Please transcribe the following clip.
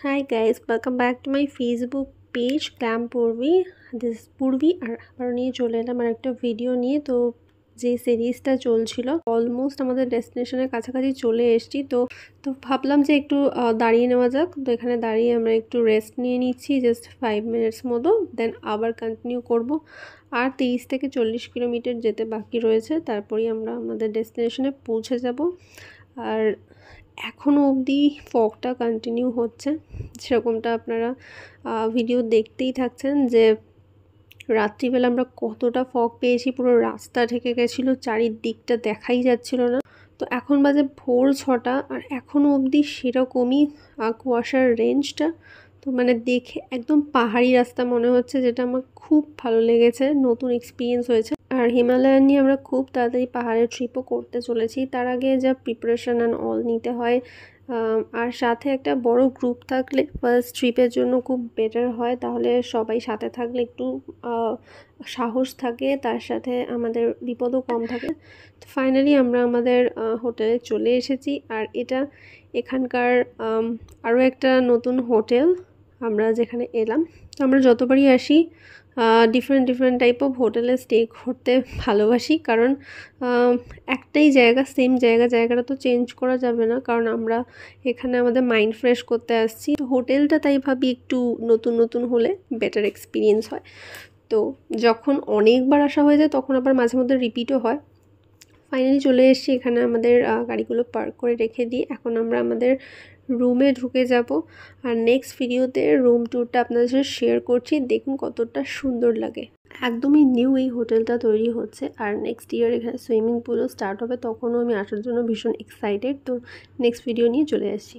Hi guys, welcome back to my Facebook page Glam Purvi. This is Purvi আর আবার নিয়ে চলে এলাম আর একটা ভিডিও নিয়ে। তো যে সিরিজটা চলছিল অলমোস্ট আমাদের ডেস্টিনেশনের কাছাকাছি চলে এসেছি। তো ভাবলাম যে একটু দাঁড়িয়ে নেওয়া যাক। তো এখানে দাঁড়িয়ে আমরা একটু রেস্ট নিয়ে নিচ্ছি জাস্ট 5 মিনিটস মতো, দেন আবার কন্টিনিউ করব। আর 30 থেকে 40 কিলোমিটার যেতে বাকি রয়েছে, তারপরেই আমরা আমাদের ডেস্টিনেশনে পৌঁছে যাব। আর এখনও অবধি ফগটা কন্টিনিউ হচ্ছে, সেরকমটা আপনারা ভিডিও দেখতেই থাকছেন যে রাত্রিবেলা আমরা কতটা ফগ পেয়েছি। পুরো রাস্তা ঢেকে গেছিলো, চারিদিকটা দেখাই যাচ্ছিল না। তো এখন বাজে ভোর 6টা আর এখনও অবধি সেরকমই কুয়াশার রেঞ্জটা। তো মানে দেখে একদম পাহাড়ি রাস্তা মনে হচ্ছে, যেটা আমার খুব ভালো লেগেছে, নতুন এক্সপিরিয়েন্স হয়েছে। আর হিমালয়ান নিয়ে আমরা খুব তাড়াতাড়ি পাহাড়ের ট্রিপও করতে চলেছি। তার আগে যা প্রিপারেশান অ্যান্ড অল নিতে হয়, আর সাথে একটা বড় গ্রুপ থাকলে ফার্স্ট ট্রিপের জন্য খুব বেটার হয়। তাহলে সবাই সাথে থাকলে একটু সাহস থাকে, তার সাথে আমাদের বিপদও কম থাকে। তো ফাইনালি আমরা আমাদের হোটেলে চলে এসেছি। আর এটা এখানকার আরও একটা নতুন হোটেল আমরা যেখানে এলাম। তো আমরা যতবারই আসি ডিফারেন্ট টাইপ অফ হোটেলে স্টে করতে ভালোবাসি, কারণ একটাই জায়গা, সেম জায়গাটা তো চেঞ্জ করা যাবে না, কারণ আমরা এখানে আমাদের মাইন্ড ফ্রেশ করতে আসছি। তো হোটেলটা তাই ভাবি একটু নতুন হলে বেটার এক্সপিরিয়েন্স হয়। তো যখন অনেকবার আসা হয়ে যায় তখন আবার মাঝে মধ্যে রিপিটও হয়। ফাইনালি চলে এসেছি, এখানে আমাদের গাড়িগুলো পার্ক করে রেখে দিই। এখন আমরা আমাদের রুমে ঢুকে যাব। আর নেক্সট ভিডিওতে রুম ট্যুরটা আপনাদের সাথে শেয়ার করছি, দেখুন কতটা সুন্দর লাগে। একদমই নিউ এই হোটেলটা তৈরি হচ্ছে, আর নেক্সট ইয়ার এখানে সুইমিং পুলও স্টার্ট হবে, তখনও আমি আসার জন্য ভীষণ এক্সাইটেড। তো নেক্সট ভিডিও নিয়ে চলে আসছি।